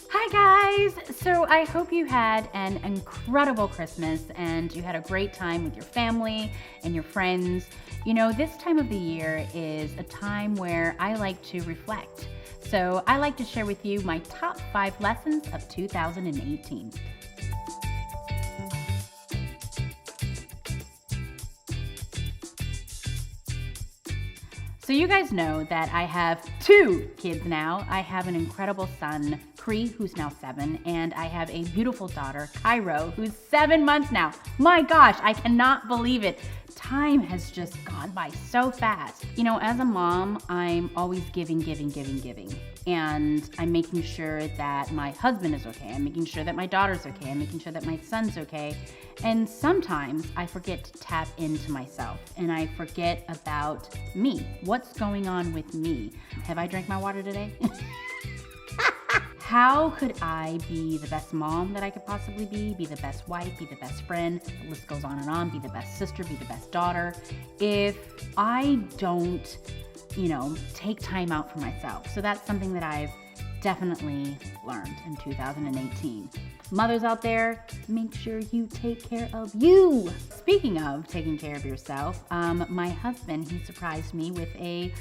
Hi guys! So I hope you had an incredible Christmas and you had a great time with your family and your friends. You know, this time of the year is a time where I like to reflect. So I like to share with you my top 5 lessons of 2018. So you guys know that I have 2 kids now. I have an incredible son, Cree, who's now 7, and I have a beautiful daughter, Cairo, who's 7 months now. My gosh, I cannot believe it. Time has just gone by so fast. You know, as a mom, I'm always giving. And I'm making sure that my husband is okay. I'm making sure that my daughter's okay. I'm making sure that my son's okay. And sometimes I forget to tap into myself and I forget about me. What's going on with me? Have I drank my water today? How could I be the best mom that I could possibly be the best wife, be the best friend, the list goes on, be the best sister, be the best daughter, if I don't, take time out for myself? So that's something that I've definitely learned in 2018. Mothers out there, make sure you take care of you. Speaking of taking care of yourself, my husband, he surprised me with a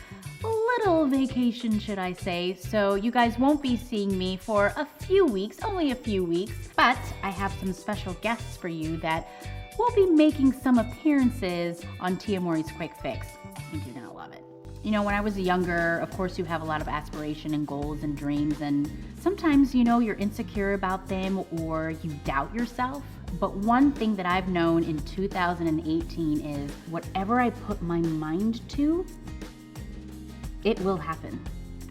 little vacation, should I say. So you guys won't be seeing me for a few weeks, only a few weeks, but I have some special guests for you that will be making some appearances on Tia Mowry's Quick Fix. I think you're gonna love it. You know, when I was younger, of course, you have a lot of aspiration and goals and dreams, and sometimes, you're insecure about them or you doubt yourself. But one thing that I've known in 2018 is whatever I put my mind to, it will happen.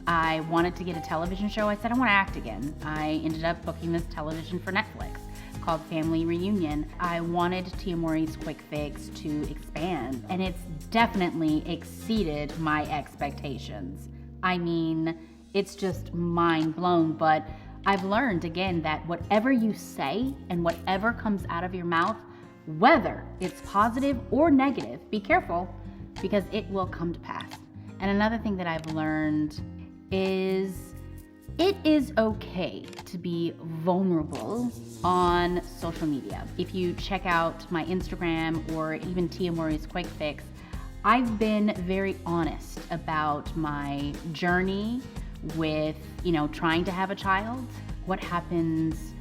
I wanted to get a television show. I said, I want to act again. I ended up booking this television for Netflix called Family Reunion. I wanted Tia Mowry's Quick Fix to expand, and it's definitely exceeded my expectations. I mean, it's just mind blown, but I've learned again that whatever you say and whatever comes out of your mouth, whether it's positive or negative, be careful because it will come to pass. And another thing that I've learned is it is okay to be vulnerable on social media. If you check out my Instagram or even Tia Mowry's Quick Fix, I've been very honest about my journey with, trying to have a child, what happens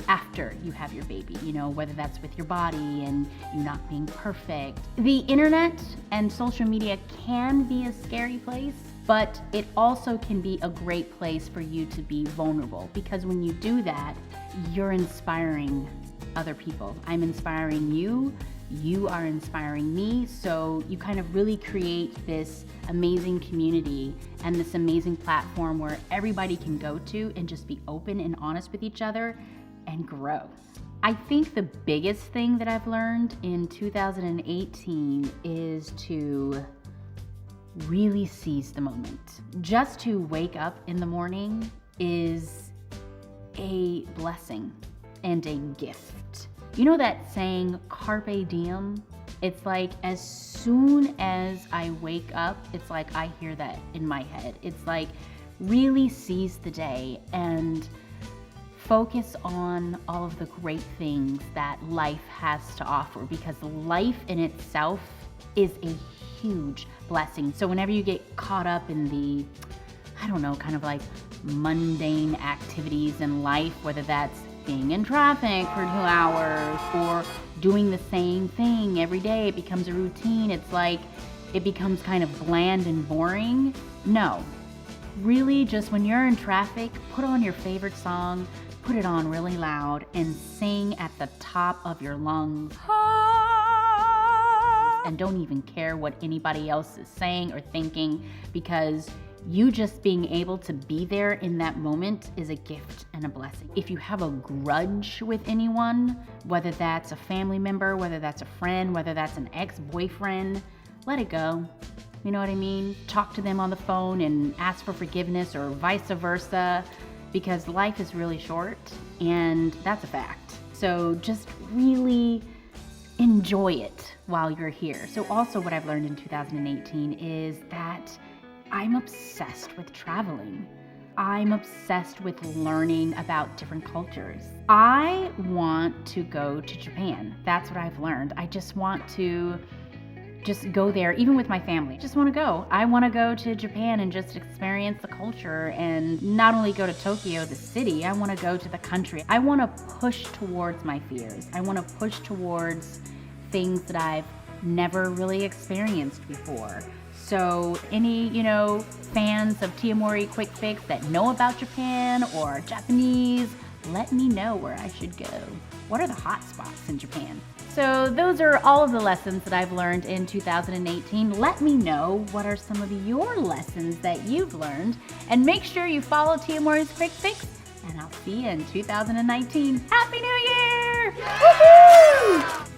after you have your baby, whether that's with your body and you not being perfect. The internet and social media can be a scary place, but it also can be a great place for you to be vulnerable, because when you do that, you're inspiring other people. I'm inspiring you, you are inspiring me, so you kind of really create this amazing community and this amazing platform where everybody can go to and just be open and honest with each other and grow. I think the biggest thing that I've learned in 2018 is to really seize the moment. Just to wake up in the morning is a blessing and a gift. You know that saying, carpe diem? It's like as soon as I wake up, it's like I hear that in my head. It's like really seize the day and focus on all of the great things that life has to offer, because life in itself is a huge blessing. So whenever you get caught up in the, kind of like mundane activities in life, whether that's being in traffic for 2 hours or doing the same thing every day, it becomes a routine. It's like it becomes kind of bland and boring. No, really, just when you're in traffic, put on your favorite song, put it on really loud and sing at the top of your lungs. And don't even care what anybody else is saying or thinking, because you just being able to be there in that moment is a gift and a blessing. If you have a grudge with anyone, whether that's a family member, whether that's a friend, whether that's an ex-boyfriend, let it go. You know what I mean? Talk to them on the phone and ask for forgiveness, or vice versa, because life is really short and that's a fact. So just really enjoy it while you're here. So also what I've learned in 2018 is that I'm obsessed with traveling. I'm obsessed with learning about different cultures. I want to go to Japan. That's what I've learned. I just want to just go there, even with my family. Just want to go. I want to go to Japan and just experience the culture, and not only go to Tokyo, the city, I want to go to the country. I want to push towards my fears. I want to push towards things that I've never really experienced before. So any, fans of Tia Mowry Quick Fix that know about Japan or Japanese, let me know where I should go. What are the hot spots in Japan? So those are all of the lessons that I've learned in 2018. Let me know what are some of your lessons that you've learned, and make sure you follow Tia Mowry's Quick Fix, and I'll see you in 2019. Happy New Year! Woohoo!